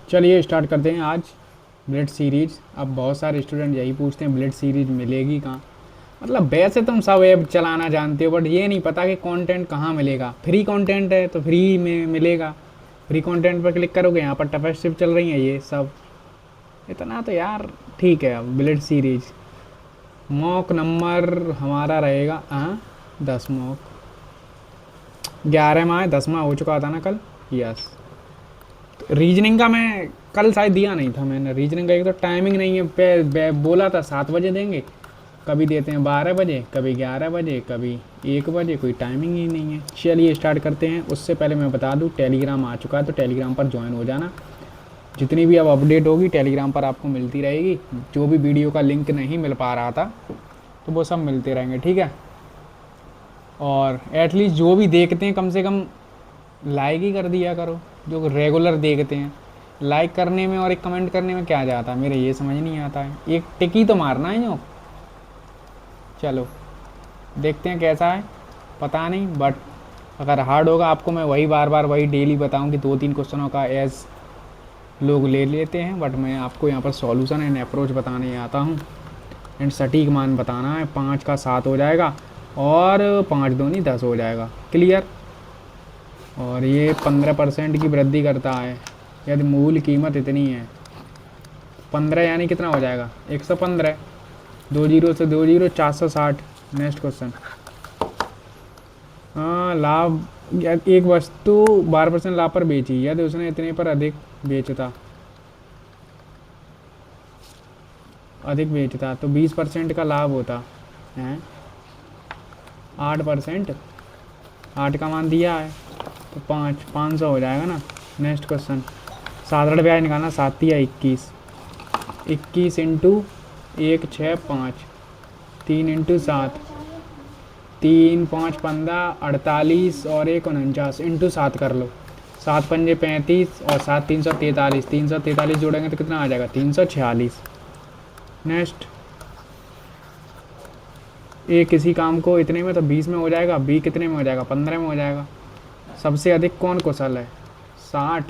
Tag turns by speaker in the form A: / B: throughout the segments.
A: चलिए स्टार्ट करते हैं आज ब्लिट्स सीरीज़। अब बहुत सारे स्टूडेंट यही पूछते हैं ब्लिट्स सीरीज़ मिलेगी कहाँ। मतलब वैसे तुम सब ऐप चलाना जानते हो, बट ये नहीं पता कि कंटेंट कहाँ मिलेगा। फ्री कंटेंट है तो फ्री में मिलेगा। फ्री कंटेंट पर क्लिक करोगे, यहाँ पर टफेस्ट चल रही है ये सब। इतना तो यार ठीक है। अब ब्लिट्स सीरीज़ मॉक नंबर हमारा रहेगा 10 मॉक। 11 में 10वां हो चुका था ना कल। यस। रीजनिंग का मैं कल शायद दिया नहीं था मैंने। रीजनिंग का एक तो टाइमिंग नहीं है बोला था 7 बजे देंगे, कभी देते हैं 12 बजे, कभी 11 बजे, कभी 1 बजे, कोई टाइमिंग ही नहीं है। चलिए स्टार्ट करते हैं। उससे पहले मैं बता दूं टेलीग्राम आ चुका है, तो टेलीग्राम पर ज्वाइन हो जाना। जितनी भी अब अपडेट होगी टेलीग्राम पर आपको मिलती रहेगी। जो भी वीडियो का लिंक नहीं मिल पा रहा था तो वो सब मिलते रहेंगे, ठीक है। और एटलीस्ट जो भी देखते हैं कम से कम लाइक ही कर दिया करो। जो रेगुलर देखते हैं, लाइक करने में और एक कमेंट करने में क्या जाता है, मेरे ये समझ नहीं आता है। एक टिकी तो मारना है जो। चलो देखते हैं कैसा है, पता नहीं। बट अगर हार्ड होगा आपको मैं वही बार बार वही डेली बताऊं कि 2-3 क्वेश्चनों का एज लोग ले लेते हैं, बट मैं आपको यहाँ पर सॉल्यूशन एंड अप्रोच बताने आता हूँ। एंड सटीक मान बताना है। 5 का 7 हो जाएगा और 5 दूनी 10 हो जाएगा। क्लियर। और ये 15% की वृद्धि करता है यदि मूल कीमत इतनी है। 15 यानी कितना हो जाएगा 115। 2 जीरो से 2 जीरो 460। Next question. हाँ लाभ एक वस्तु 12% लाभ पर बेची यदि उसने इतने पर अधिक बेचता तो 20% का लाभ होता है। 8%। 8 का मान दिया है तो 500 हो जाएगा ना। Next question. साधारण ब्याज निकालना 7 या 21। 21 इंटू 1 6 5, 3 इंटू 7, 3 5 15 48 और 1 49 इंटू 7 कर लो। 7 पंजे 35 और 7 343। 343 जोड़ेंगे तो कितना आ जाएगा 346। नेक्स्ट। ए किसी काम को इतने में तो 20 में हो जाएगा, बी कितने में हो जाएगा 15 में हो जाएगा। सबसे अधिक कौन कुशल है 60,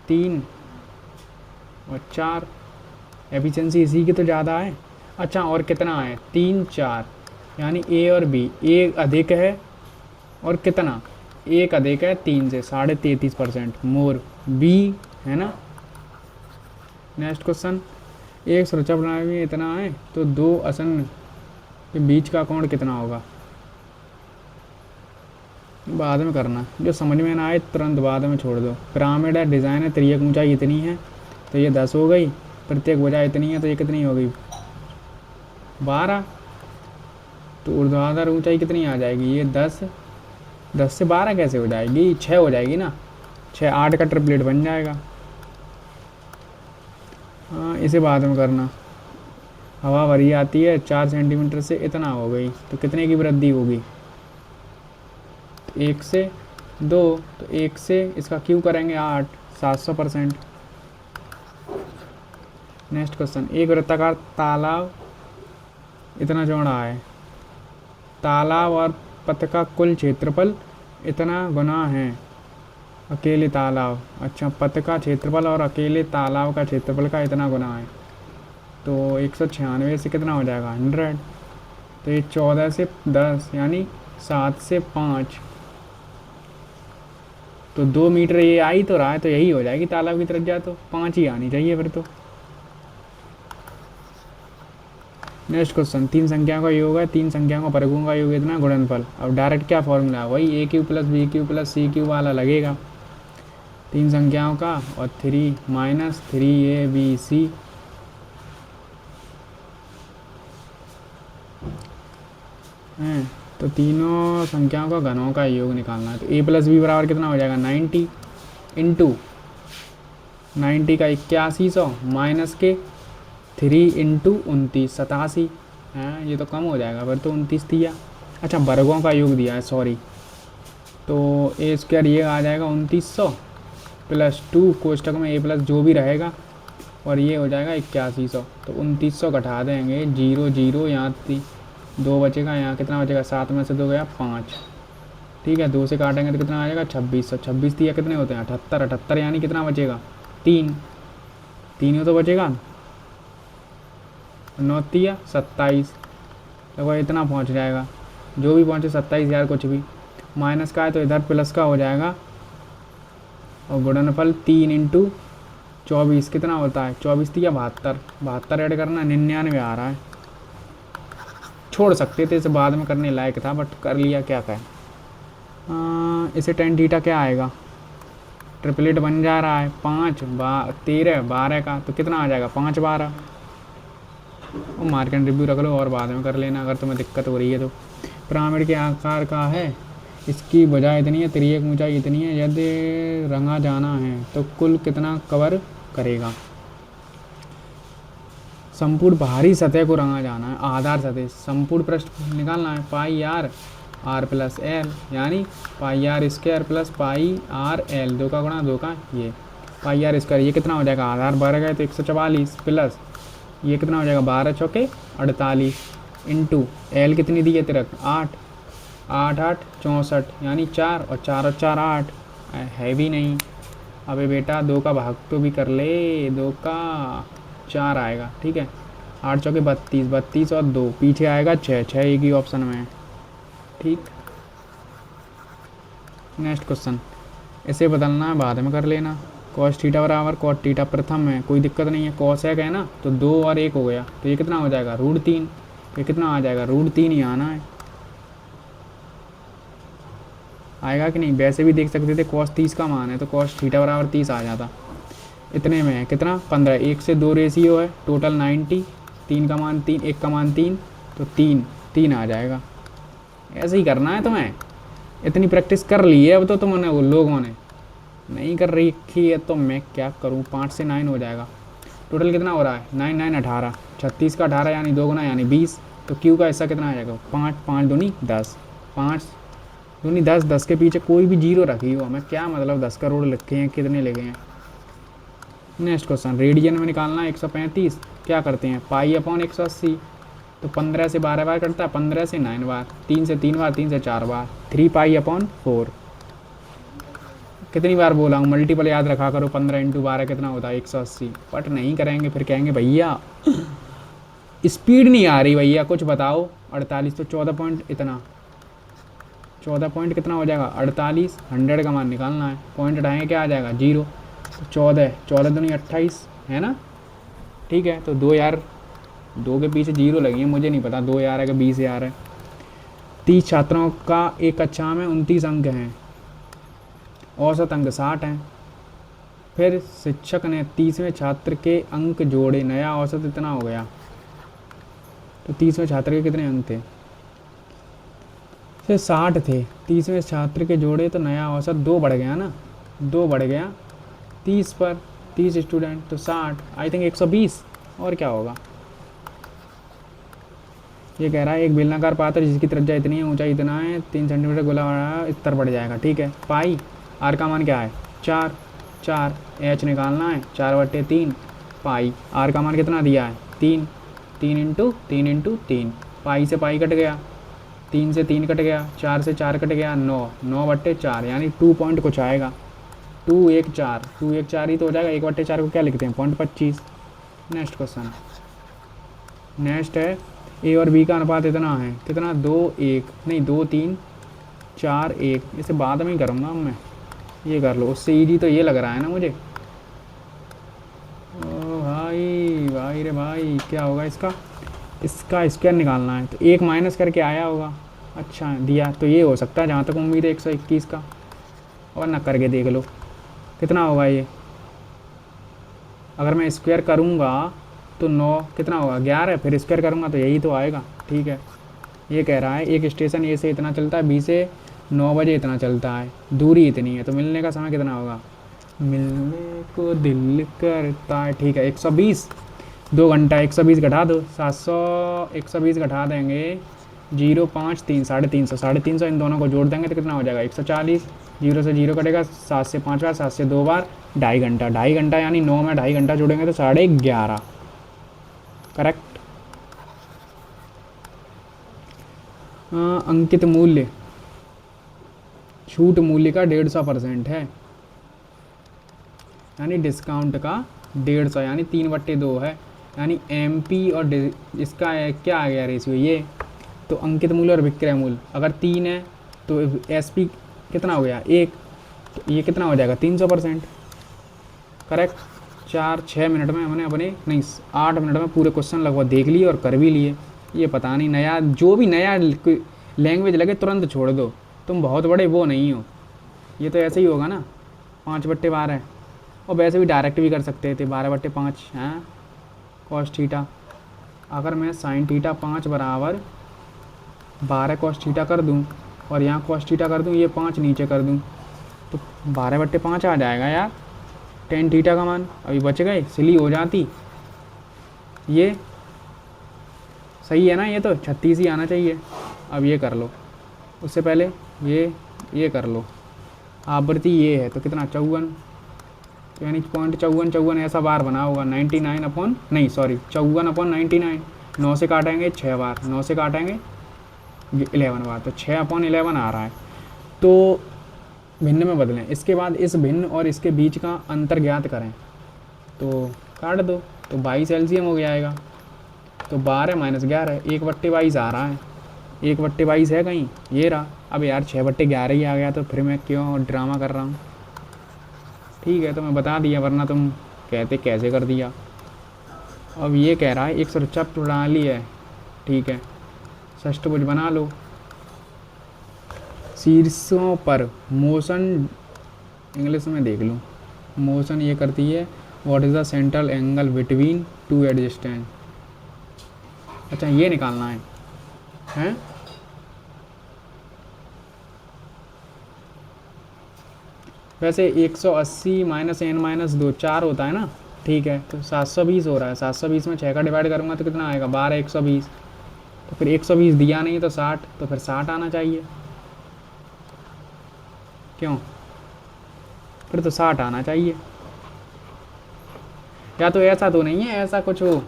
A: 3 और 4। एफिशिएंसी इसी की तो ज़्यादा है। अच्छा और कितना है 3 4, यानी ए और बी। ए अधिक है और कितना, एक अधिक है 3 से 33% मोर बी है ना। Next question. एक सुरक्षा प्रणाली में इतना है तो दो आसन के बीच का कोण कितना होगा। बाद में करना, जो समझ में ना आए तुरंत बाद में छोड़ दो। पिरामिड है, डिज़ाइन है, त्रियक ऊंचाई इतनी है तो ये 10 हो गई। प्रत्येक भुजा इतनी है तो ये कितनी हो गई 12। तो ऊर्ध्वाधर ऊंचाई कितनी आ जाएगी ये 10। 10 से 12 कैसे हो जाएगी 6 हो जाएगी ना। 6 8 का ट्रिपलेट बन जाएगा। हाँ इसे बाद में करना। हवा भरी आती है 4 सेंटीमीटर से इतना हो गई तो कितने की वृद्धि होगी 1 से 2, तो 1 से इसका क्यों करेंगे 8, 700%। Next question. एक वृत्ताकार तालाब इतना चौड़ा है। तालाब और पथ का कुल क्षेत्रफल इतना गुना है अकेले तालाब। अच्छा पथ का क्षेत्रफल और अकेले तालाब का क्षेत्रफल का इतना गुना है तो 196 से कितना हो जाएगा 100। तो ये 14 से 10 यानी 7 से 5, तो 2 मीटर ये आ ही तो रहा है तो यही हो जाएगी तालाब की तरफ जा तो 5 ही आनी चाहिए फिर तो। Next question. 3 संख्याओं का योग है, 3 संख्याओं का वर्गों का योग इतना गुणनफल। अब डायरेक्ट क्या फॉर्मूला है वही A cube plus B cube plus C cube वाला लगेगा। 3 संख्याओं का और 3 माइनस 3ab हैं तो तीनों संख्याओं का घनों का योग निकालना है। तो a प्लस बी बराबर कितना हो जाएगा 90 इंटू 90 का 8100 माइनस के 3 इंटू 29 87 हैं। ये तो कम हो जाएगा फिर तो 29 दिया। अच्छा वर्गों का योग दिया है सॉरी। तो ए स्क्वायर ये आ जाएगा 2900 प्लस 2 कोष्टक में ए प्लस जो भी रहेगा और ये हो जाएगा 8100। तो 2900 घटा देंगे 0 0 यहाँ 2 बचेगा, यहाँ कितना बचेगा 7 में से 2 गया 5। ठीक है, 2 से काटेंगे तो कितना आ जाएगा 26, 26 दिया कितने होते हैं 78, 78 यानी कितना बचेगा 3, 3 ही तो बचेगा, 9 दिया 27, देखो इतना पहुंच जाएगा, जो भी पहुंचे 27 यार, कुछ भी माइनस का है तो इधर प्लस का हो जाएगा, और गुणनफल 3 इंटू 24 कितना होता है 24 दिया 72, 72 ऐड करना 99 आ रहा है। छोड़ सकते थे, इसे बाद में करने लायक था बट कर लिया, क्या कहें। इसे टेन थीटा क्या आएगा, ट्रिपलेट बन जा रहा है 5 13 12 का, तो कितना आ जाएगा 5 12। और मार्केट रिव्यू रख लो और बाद में कर लेना अगर तुम्हें दिक्कत हो रही है तो। पिरामिड के आकार का है, इसकी भुजा इतनी है, तिर्यक ऊंचाई इतनी है, यदि रंगा जाना है तो कुल कितना कवर करेगा। संपूर्ण बाहरी सतह को रंगा जाना है, आधार सतह, संपूर्ण पृष्ठ निकालना है, pi R R plus L, यानी pi R square plus pi R L, 2 का गुणा 2 का ये पाई आर स्क्वायर, ये कितना हो जाएगा आधार 12 गए तो 144 प्लस ये कितना हो जाएगा 12 चौके 48 इंटू एल कितनी दी है तिरक 8, 8 8 64 यानी 4 और 4 और 4 8 है भी नहीं। अबे बेटा 2 का भाग तो भी कर ले, 2 का 4 आएगा, ठीक है, 8 चौके 32, 32 और 2 पीछे आएगा 6, 6 एक ही ऑप्शन में है, ठीक। नेक्स्ट क्वेश्चन, इसे बदलना है बाद में कर लेना। कॉस थीटा बराबर कॉट थीटा प्रथम में कोई दिक्कत नहीं है, कॉस है ना, तो 2 और 1 हो गया, तो ये कितना हो जाएगा √3, ये कितना आ जाएगा √3 ही आना है, आएगा कि नहीं। वैसे भी देख सकते थे कॉस 30 का मान है तो कॉस थीटा बराबर 30 आ जाता, इतने में है कितना 15, 1 से 2 रेशियो है, टोटल 90, 3 का मान 3, 1 का मान 3, तो 3 3 आ जाएगा। ऐसे ही करना है तुम्हें, इतनी प्रैक्टिस कर ली है अब तो तुमने, वो लोगों ने नहीं कर रखी है तो मैं क्या करूँ। 5 से 9 हो जाएगा, टोटल कितना हो रहा है 9 9 18, 36 का 18 यानी 2 गुना यानी 20, तो क्यू का हिस्सा कितना आ जाएगा 5, 5 दूनी 10, 5 दूनी 10, 10 के पीछे कोई भी जीरो रखी हो, हमें क्या मतलब 10 करोड़ लिखे हैं कितने लिखे हैं। नेक्स्ट क्वेश्चन, रेडियन में निकालना है 135, क्या करते हैं पाई अपॉन 180, तो 15 से 12 बार कटता है, 15 से 9 बार, 3 से 3 बार, 3 से 4 बार, 3 पाई अपॉन 4। कितनी बार बोला हूँ मल्टीपल याद रखा करो, 15 इंटू 12 कितना होता है 180, बट नहीं करेंगे फिर कहेंगे भैया स्पीड नहीं आ रही भैया कुछ बताओ। 48 तो 14 पॉइंट इतना, 14 पॉइंट कितना हो जाएगा 48, 100 का मान निकालना है, पॉइंट हटाएंगे क्या आ जाएगा 0, तो 14 14 दूनी 28 है ना, ठीक है। तो 2 यार, 2 के पीछे जीरो लगी है, मुझे नहीं पता 2 यार है कि 20 यार है। 30 छात्रों का एक कक्षा में 29 अंक हैं, औसत अंक 60 हैं। फिर शिक्षक ने 30वें छात्र के अंक जोड़े, नया औसत इतना हो गया, तो 30वें छात्र के कितने अंक थे, फिर 60 थे, 30वें छात्र के जोड़े तो नया औसत 2 बढ़ गया ना, 2 बढ़ गया 30 पर, 30 स्टूडेंट तो 60, आई थिंक 120, और क्या होगा। ये कह रहा है एक बेलनाकार पात्र जिसकी त्रिज्या इतनी है, ऊंचाई इतना है, 3 सेंटीमीटर गोला स्तर बढ़ जाएगा, ठीक है। पाई आर का मान क्या है 4, 4 एच निकालना है, 4/3 पाई, आर का मान कितना दिया है 3, 3 इंटू 3 इंटू 3, पाई से पाई कट गया, 3 से 3 कट गया, 4 से 4 कट गया, 9, 9/4 यानी 2 पॉइंट कुछ आएगा, 2 1 4, 2 1 4 ही तो हो जाएगा, 1/4 को क्या लिखते हैं 0.25। नेक्स्ट क्वेश्चन, नेक्स्ट है ए और बी का अनुपात इतना है, कितना 2 1 नहीं 2 3 4 1, इसे बाद में ही करूँगा मैं, ये कर लो, उससे ईजी तो ये लग रहा है ना मुझे। ओ भाई भाई रे भाई, क्या होगा इसका, इसका स्क्वायर निकालना है, तो 1 माइनस करके आया होगा, अच्छा दिया तो ये हो सकता है जहाँ तक उम्मीद है 121 का, और ना करके देख लो कितना होगा ये, अगर मैं स्क्वायर करूँगा तो 9 कितना होगा 11, फिर स्क्वायर करूँगा तो यही तो आएगा, ठीक है। ये कह रहा है एक स्टेशन ए से इतना चलता है, बी से 9 बजे इतना चलता है, दूरी इतनी है, तो मिलने का समय कितना होगा, मिलने को दिल करता है, ठीक है 120, 2 घंटा, 120 घटा दो 700, 120 घटा देंगे 0 5 3 350, 350 इन दोनों को जोड़ देंगे तो कितना हो जाएगा 140, 0 से 0 कटेगा, 7 से 5 बार, 7 से 2 बार, 2.5 घंटा, 2.5 घंटा यानी 9 में 2.5 घंटा जोड़ेंगे तो 11.5, करेक्ट। अंकित मूल्य छूट मूल्य का 150% है, यानी डिस्काउंट का 150, यानी 3/2 है। यानी MP और इसका क्या आ गया रेशियो ये, तो अंकित मूल्य और विक्रय मूल्य अगर 3 है तो SP कितना हो गया 1, तो ये कितना हो जाएगा 300%। करेक्ट। 4-6 मिनट में हमने अपने नहीं 8 मिनट में पूरे क्वेश्चन लगभग देख लिए और कर भी लिए। ये पता नहीं नया जो भी नया लैंग्वेज लगे तुरंत छोड़ दो, तुम बहुत बड़े वो नहीं हो। ये तो ऐसे ही होगा ना 5/12, और वैसे भी डायरेक्ट भी कर सकते थे 12/5 हैं कॉस थीटा। अगर मैं साइन थीटा 5 बराबर 12 कॉस थीटा कर दूं और यहाँ कॉस थीटा कर दूं, ये 5 नीचे कर दूं, तो 12/5 आ जाएगा यार टेन थीटा का मान। अभी बच गए, सिली हो जाती। ये सही है ना, ये तो 36 ही आना चाहिए। अब ये कर लो, उससे पहले ये कर लो। आवृत्ति ये है तो कितना 54, यानी 0.54 ऐसा बार बना होगा 99 अपॉन नहीं सॉरी 54/99। 9 से काटेंगे 6 बार, 9 से काटेंगे 11 बार, तो 6/11 आ रहा है। तो भिन्न में बदलें, इसके बाद इस भिन्न और इसके बीच का अंतर ज्ञात करें, तो काट दो, तो 22 एलसीएम हो जाएगा। तो 12 - 11 1/22 आ रहा है। 1/22 है कहीं, ये रहा। अब यार 6/11 ही आ गया, तो फिर मैं क्यों ड्रामा कर रहा हूँ। ठीक है, तो मैं बता दिया, वरना तुम कहते कैसे कर दिया। अब ये कह रहा है एक सुरक्षा प्रणाली है, ठीक है, षष्ठभुज बना लो। शीर्षों पर मोशन, इंग्लिश में देख लो, मोशन ये करती है what is the central angle between two adjacent. अच्छा ये निकालना है, हैं? वैसे 180 - n - 2 4 होता है ना, ठीक है, तो 720 हो रहा है। 720 में 6 का डिवाइड करूँगा तो कितना आएगा 12 120। तो फिर 120 दिया नहीं तो 60, तो फिर 60 आना चाहिए। क्यों, फिर तो 60 आना चाहिए। या तो ऐसा तो नहीं है, ऐसा कुछ हो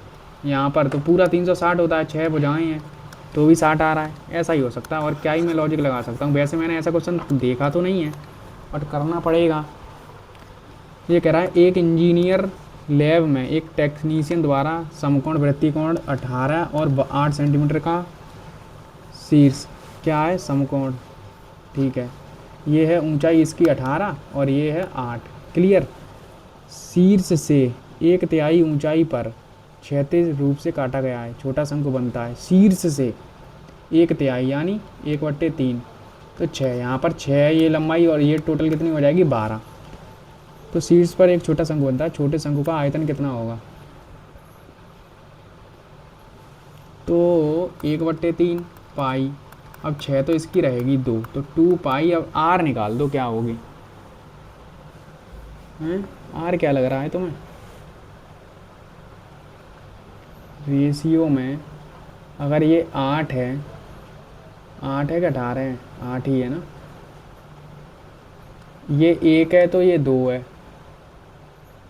A: यहाँ पर तो पूरा 360 होता है, 6 भुजाएं हैं तो भी 60 आ रहा है, ऐसा ही हो सकता है। और क्या ही मैं लॉजिक लगा सकता हूँ। वैसे मैंने ऐसा क्वेश्चन देखा तो नहीं है, बट करना पड़ेगा। ये कह रहा है एक इंजीनियर लैब में एक टेक्नीशियन द्वारा समकोण वृत्तिकोण 18 और 8 सेंटीमीटर का शीर्ष क्या है समकोण, ठीक है, ये है ऊंचाई इसकी 18 और ये है 8। क्लियर। शीर्ष से 1/3 ऊंचाई पर क्षैतिज रूप से काटा गया है, छोटा शंकु बनता है। शीर्ष से 1/3 यानी 1/3, तो 6 यहाँ पर 6 है ये लंबाई, और ये टोटल कितनी हो जाएगी 12। तो शीर्ष पर एक छोटा शंकु बनता है, छोटे शंकु का आयतन कितना होगा, तो 1/3 पाई। अब 6 तो इसकी रहेगी 2, तो 2 पाई। अब आर निकाल दो क्या होगी, हैं आर क्या लग रहा है तुम्हें। रेशियो में अगर ये 8 है, 8 है कि 18 है, 8 ही है ना, ये 1 है तो ये 2 है।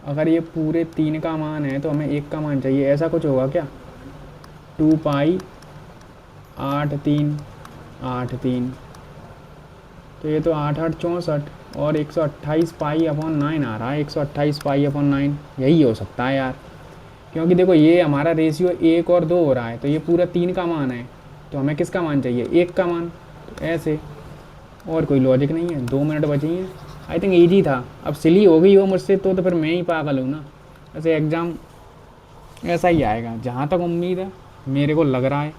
A: अगर ये पूरे 3 का मान है तो हमें 1 का मान चाहिए, ऐसा कुछ होगा क्या। 2 पाई 8 3 8 3, तो ये तो 8 8 64 और 128 पाई अपॉन 9 आ रहा है। 128 पाई अपॉन 9 यही हो सकता है यार, क्योंकि देखो ये हमारा रेशियो 1 और 2 हो रहा है, तो ये पूरा 3 का मान है, तो हमें किसका मान चाहिए 1 का मान। तो ऐसे, और कोई लॉजिक नहीं है। 2 मिनट बची हैं। आई थिंक ईजी था। अब सिली हो गई हो मुझसे तो फिर मैं ही पागल हूँ ना। ऐसे एग्ज़ाम ऐसा ही आएगा जहाँ तक उम्मीद है, मेरे को लग रहा है।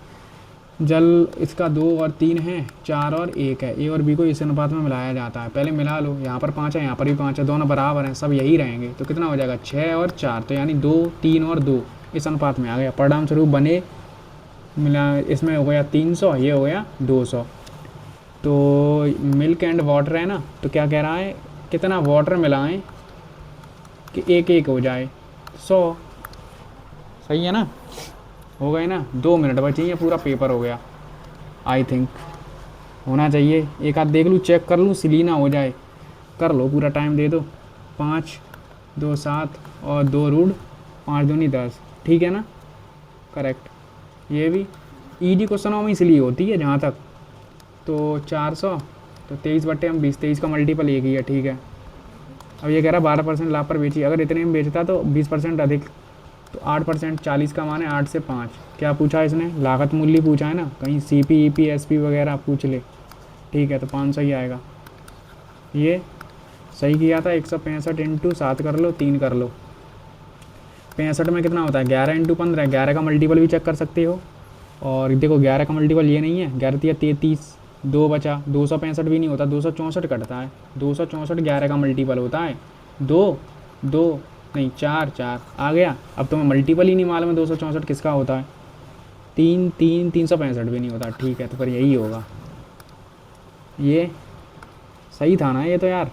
A: जल इसका 2 और 3 है, 4 और 1 है। ए और बी को इस अनुपात में मिलाया जाता है। पहले मिला लो, यहाँ पर 5 है, यहाँ पर भी 5 है, दोनों बराबर हैं, सब यही रहेंगे। तो कितना हो जाएगा 6 और 4, तो यानी 2 3 और 2 इस अनुपात में आ गया। परिणाम स्वरूप बने मिला, इसमें हो गया 300, ये हो गया 200। तो मिल्क एंड वाटर है ना, तो क्या कह रहा है कितना वाटर मिलाएं कि 1 हो जाए 100। सही है ना, हो गए ना। 2 मिनट बची हैं, पूरा पेपर हो गया। आई थिंक होना चाहिए। एक आध देख लूँ, चेक कर लूँ, सिली ना हो जाए। कर लो, पूरा टाइम दे दो। 5 2 7 और 2 रूट 5 दूनी 10, ठीक है ना, करेक्ट। ये भी ईडी क्वेश्चनों में इसलिए होती है जहाँ तक। तो 400 तो 23 बट्टे हम 20, 23 का मल्टीपल एक ही है, ठीक है। अब ये कह रहा 12% लाभ पर बेची, अगर इतने में बेचता तो 20% अधिक, तो 8%, 40 का मान है 8 से 5। क्या पूछा इसने? लागत मूल्य पूछा है ना, कहीं CP EP SP वगैरह पूछ ले, ठीक है। तो 500 ही आएगा। ये सही किया था। 165 इंटू 7 कर लो, 3 कर लो। 65 में कितना होता है? 11 इंटू 15, 11 का मल्टीपल भी चेक कर सकते हो। और देखो 11 का मल्टीपल ये नहीं है, 11 तिया 33, 2 बचा, 265 भी नहीं होता, 264 कटता है। 264 11 का मल्टीपल होता है। 2 2 नहीं 4 4 आ गया। अब तुम्हें मल्टीपल ही नहीं मालूम है 264 किसका होता है। 3 3 365 भी नहीं होता, ठीक है। तो फिर यही होगा। ये सही था ना ये तो यार।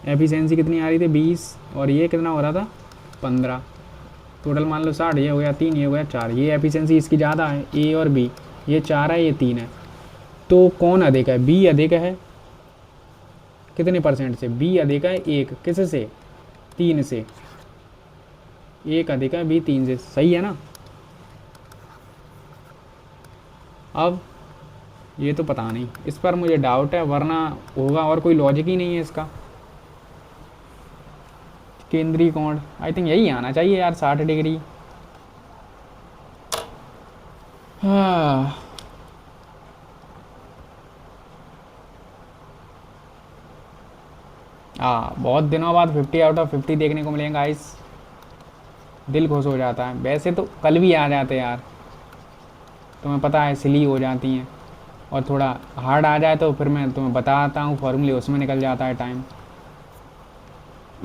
A: एफिशिएंसी कितनी आ रही थी? 20, और ये कितना हो रहा था? 15। टोटल मान लो 60, ये हो गया 3, ये हो गया 4। ये एफिशिएंसी इसकी ज़्यादा है, ए और बी। ये 4 है, ये 3 है। तो कौन अधिक है? बी अधिक है। कितने परसेंट से? बी अधिक है 1, किस से? 3 से। 1 अधिक है, बी 3 से, सही है ना। अब ये तो पता नहीं, इस पर मुझे डाउट है, वरना होगा, और कोई लॉजिक ही नहीं है इसका। केंद्रीय कोण, आई थिंक यही आना चाहिए यार, 60 डिग्री। हाँ, बहुत दिनों बाद 50 आउट ऑफ 50 देखने को मिलेगा गाइस। दिल खुश हो जाता है। वैसे तो कल भी आ जाते यार, तुम्हें पता है सिली हो जाती हैं। और थोड़ा हार्ड आ जाए तो फिर मैं तुम्हें बताता हूँ फॉर्मूले, उसमें निकल जाता है टाइम।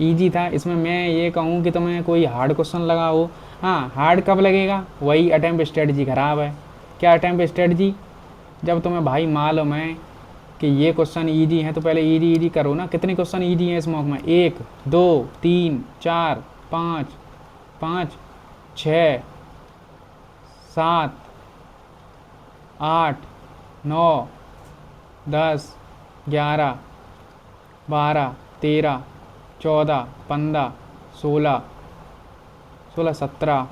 A: इजी था। इसमें मैं ये कहूँ कि तुम्हें कोई हार्ड क्वेश्चन लगा हो, हाँ हार्ड कब लगेगा? वही अटैम्प्ट स्ट्रेटजी ख़राब है। क्या अटैम्प्ट स्ट्रेटजी? जब तुम्हें भाई मालूम है कि ये क्वेश्चन ईजी है तो पहले ईजी ईजी करो ना। कितने क्वेश्चन ईजी हैं इस मॉक में? 1 2 3 4 5 5 6 7 8 9 10 11 12 13 14 15 16 16 17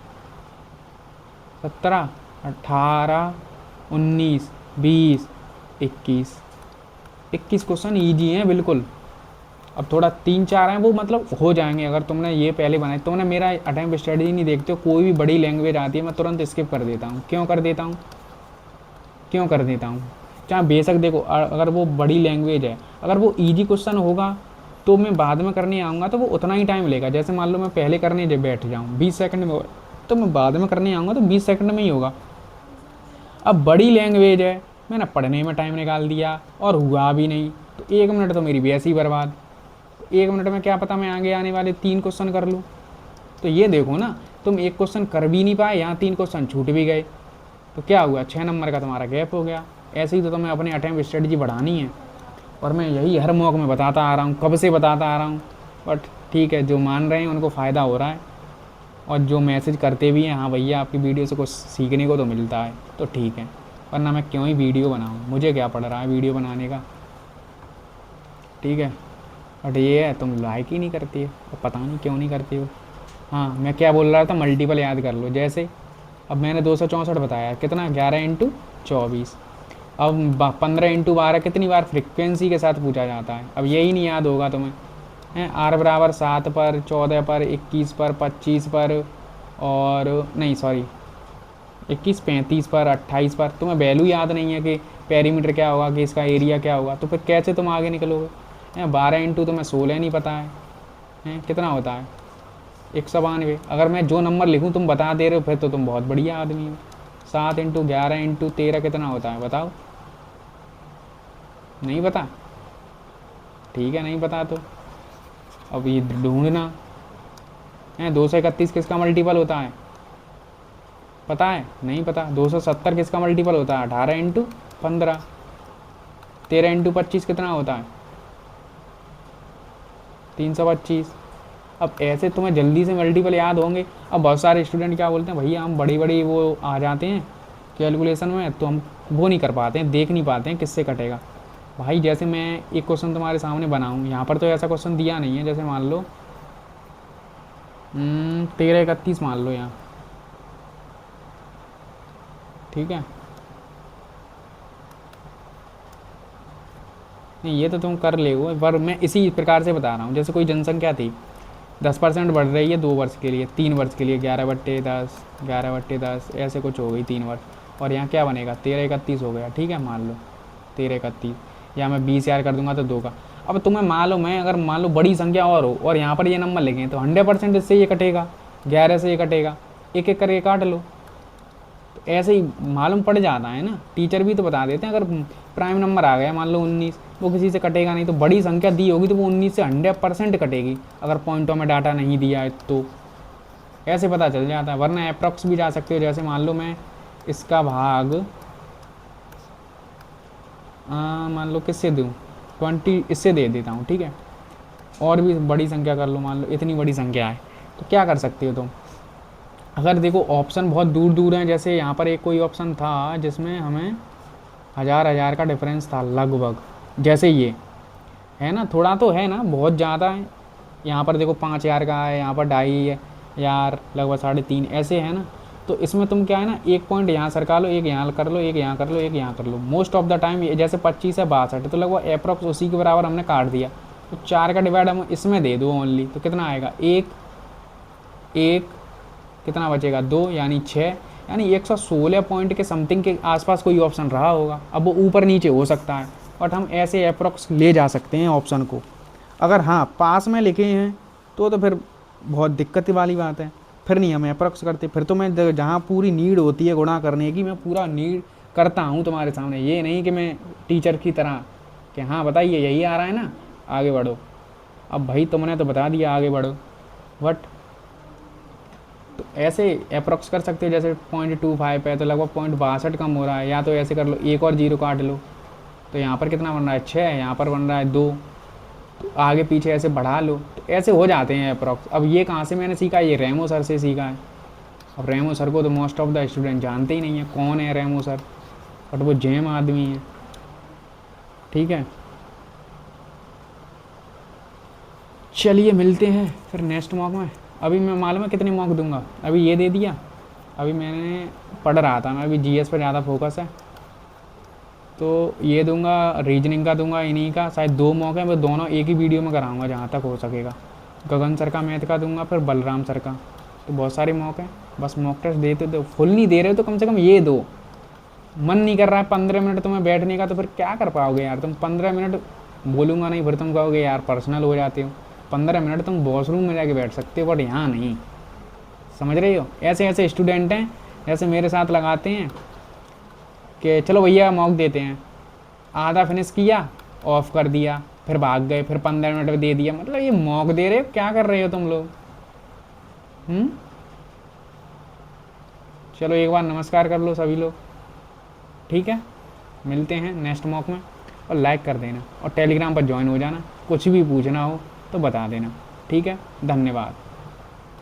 A: 17 18 19 20 21 21 क्वेश्चन ईजी हैं बिल्कुल। अब थोड़ा 3 4 हैं वो मतलब हो जाएंगे अगर तुमने ये पहले बनाए। तुमने मेरा अटैम्प्ट स्ट्रेटजी नहीं देखते हो, कोई भी बड़ी लैंग्वेज आती है मैं तुरंत स्किप कर देता हूँ। क्यों कर देता हूँ? क्यों कर देता हूँ? चाहे बेशक देखो, अगर वो बड़ी लैंग्वेज है, अगर वो ईजी क्वेश्चन होगा तो मैं बाद में करने आऊँगा तो वो उतना ही टाइम लेगा। जैसे मान लो मैं पहले करने जब बैठ जाऊँ 20 सेकंड में, तो मैं बाद में करने आऊँगा तो 20 सेकंड में ही होगा। अब बड़ी लैंग्वेज है, मैंने पढ़ने में टाइम निकाल दिया और हुआ भी नहीं, तो 1 मिनट तो मेरी वैसे ही बर्बाद। 1 मिनट में क्या पता मैं आगे आने वाले 3 क्वेश्चन कर लूँ। तो ये देखो ना, तुम 1 क्वेश्चन कर भी नहीं पाए, यहाँ 3 क्वेश्चन छूट भी गए, तो क्या हुआ? 6 नंबर का तुम्हारा गैप हो गया। ऐसे ही तो तुम्हें अपने अटैम्प्ट स्ट्रेटजी बढ़ानी है, और मैं यही हर मौके में बताता आ रहा हूँ, कब से बताता आ रहा हूँ। बट ठीक है, जो मान रहे हैं उनको फ़ायदा हो रहा है, और जो मैसेज करते भी हैं हाँ भैया आपकी वीडियो से कुछ सीखने को तो मिलता है, तो ठीक है। वरना मैं क्यों ही वीडियो बनाऊँ, मुझे क्या पड़ रहा है वीडियो बनाने का, ठीक है। बट ये है तुम लाइक ही नहीं करती हो, और पता नहीं क्यों नहीं करती हो। हाँ, मैं क्या बोल रहा था, मल्टीपल याद कर लो। जैसे अब मैंने 264 बताया, कितना? 11 इंटू 24। अब 15 इंटू 12 कितनी बार फ्रिक्वेंसी के साथ पूछा जाता है? अब यही नहीं याद होगा तुम्हें हैं। R बराबर 7 पर, 14 पर, 21 पर, 25 पर, और नहीं सॉरी 21 35 पर, 28 पर। तुम्हें वैल्यू याद नहीं है कि पेरीमीटर क्या होगा, कि इसका एरिया क्या होगा, तो फिर कैसे तुम आगे निकलोगे? हैं 12 इंटू तुम्हें 16 नहीं पता है, हैं कितना होता है? 192। अगर मैं जो नंबर लिखूं तुम बता दे रहे हो, फिर तो तुम बहुत बढ़िया आदमी हो। 7 इंटू 11 इंटू 13 कितना होता है बताओ? नहीं पता? ठीक है, नहीं पता तो अब ये ढूंढना है। 231 किसका मल्टीपल होता है? पता है? नहीं पता। 270 किसका मल्टीपल होता है? 18 इंटू 15। 13 इंटू 25 कितना होता है? 325। अब ऐसे तुम्हें जल्दी से मल्टीपल याद होंगे। अब बहुत सारे स्टूडेंट क्या बोलते हैं, भैया हम बड़ी बड़ी वो आ जाते हैं कैलकुलेशन में, तो हम वो नहीं कर पाते हैं, देख नहीं पाते हैं किससे कटेगा। भाई जैसे मैं एक क्वेश्चन तुम्हारे सामने बनाऊँ, यहाँ पर तो ऐसा क्वेश्चन दिया नहीं है। जैसे मान लो 13 31 मान लो यहाँ, ठीक है। नहीं, ये तो तुम कर ले वो, पर मैं इसी प्रकार से बता रहा हूँ। जैसे कोई जनसंख्या थी, 10% बढ़ रही है 2 वर्ष के लिए, 3 वर्ष के लिए, 11/10, 11/10 ऐसे कुछ हो गई 3 वर्ष। और यहाँ क्या बनेगा, 1331 हो गया, ठीक है, मान लो 1331, या मैं 20,000 कर दूंगा तो 2 का। अब तुम्हें मालूम है, अगर मान लो बड़ी संख्या और हो और यहाँ पर ये नंबर लिखे तो 100% इससे ये कटेगा, 11 से ये कटेगा, एक एक करके काट लो। तो ऐसे ही मालूम पड़ जाता है ना, टीचर भी तो बता देते हैं। अगर प्राइम नंबर आ गया मान लो 19, वो किसी से कटेगा नहीं। तो बड़ी संख्या दी होगी तो वो 19 से 100% कटेगी, अगर पॉइंटों में डाटा नहीं दिया है तो। ऐसे पता चल जाता है। वरना अप्रॉक्स भी जा सकते हो। जैसे मान लो मैं इसका भाग मान लो किससे दूँ, 20 इससे दे देता हूँ, ठीक है। और भी बड़ी संख्या कर लो, मान लो इतनी बड़ी संख्या है, तो क्या कर सकते हो तुम। अगर देखो ऑप्शन बहुत दूर दूर हैं, जैसे यहाँ पर एक कोई ऑप्शन था जिसमें हमें हज़ार हज़ार का डिफरेंस था लगभग, जैसे ये है ना, थोड़ा तो है ना, बहुत ज़्यादा है। यहाँ पर देखो 5,000 का है, यहाँ पर 2,500, लगभग 3.5 ऐसे है ना। तो इसमें तुम क्या है ना, एक पॉइंट यहाँ सरका लो, एक यहाँ कर लो, एक यहाँ कर लो, एक यहाँ कर लो। मोस्ट ऑफ द टाइम जैसे 25 है 62, तो लगभग अप्रॉक्स उसी के बराबर हमने काट दिया। तो 4 का डिवाइड हम इसमें दे दो ओनली, तो कितना आएगा, एक एक कितना बचेगा, 2 यानी 6, यानी 116 पॉइंट के समथिंग के आसपास कोई ऑप्शन रहा होगा। अब वो ऊपर नीचे हो सकता है, बट हम ऐसे अप्रॉक्स ले जा सकते हैं ऑप्शन को। अगर हाँ पास में लिखे हैं तो फिर बहुत दिक्कत वाली बात है, फिर नहीं हम अप्रॉक्स करते। फिर तो मैं जहाँ पूरी नीड होती है गुणा करने की, मैं पूरा नीड करता हूँ तुम्हारे सामने। ये नहीं कि मैं टीचर की तरह कि हाँ बताइए यही आ रहा है ना, आगे बढ़ो। अब भाई तुमने तो बता दिया आगे बढ़ो, बट तो ऐसे अप्रॉक्स कर सकते हो। जैसे 0.25 है तो लगभग 0.62 कम हो रहा है, या तो ऐसे कर लो, एक और जीरो काट लो, तो यहाँ पर कितना बन रहा है, 6, यहाँ पर बन रहा है 2, तो आगे पीछे ऐसे बढ़ा लो, तो ऐसे हो जाते हैं अप्रॉक्स। अब ये कहाँ से मैंने सीखा, ये रेमो सर से सीखा है। अब रेमो सर को तो मोस्ट ऑफ द स्टूडेंट जानते ही नहीं है कौन है रेमो सर, बट वो जेम आदमी है, ठीक है। चलिए मिलते हैं फिर नेक्स्ट मॉक में। अभी मैं मालूम है कितनी मॉक दूंगा, अभी ये दे दिया, अभी मैंने पढ़ रहा था, मैं अभी जीएस पर ज़्यादा फोकस है, तो ये दूंगा, रीजनिंग का दूंगा, इन्हीं का शायद 2 मॉक है, मैं दोनों एक ही वीडियो में कराऊंगा जहाँ तक हो सकेगा। गगन सर का मैथ का दूंगा, फिर बलराम सर का। तो बहुत सारे मॉक हैं, बस मॉक टेस्ट देते दो। फुल नहीं दे रहे हो तो कम से कम ये दो। मन नहीं कर रहा है 15 मिनट तुम्हें बैठने का, तो फिर क्या कर पाओगे यार तुम। 15 मिनट बोलूँगा नहीं, फिर तुम कहोगे यार पर्सनल हो जाते हो। 15 मिनट तुम वॉशरूम में जाके बैठ सकते हो, बट यहाँ नहीं, समझ रहे हो। ऐसे ऐसे स्टूडेंट हैं जैसे मेरे साथ लगाते हैं कि चलो भैया मॉक देते हैं, आधा फिनिश किया, ऑफ कर दिया, फिर भाग गए, फिर 15 मिनट में दे दिया। मतलब ये मॉक दे रहे हो, क्या कर रहे हो तुम लोग। चलो एक बार नमस्कार कर लो सभी लोग, ठीक है। मिलते हैं नेक्स्ट मॉक में, और लाइक कर देना, और टेलीग्राम पर ज्वाइन हो जाना। कुछ भी पूछना हो तो बता देना, ठीक है। धन्यवाद।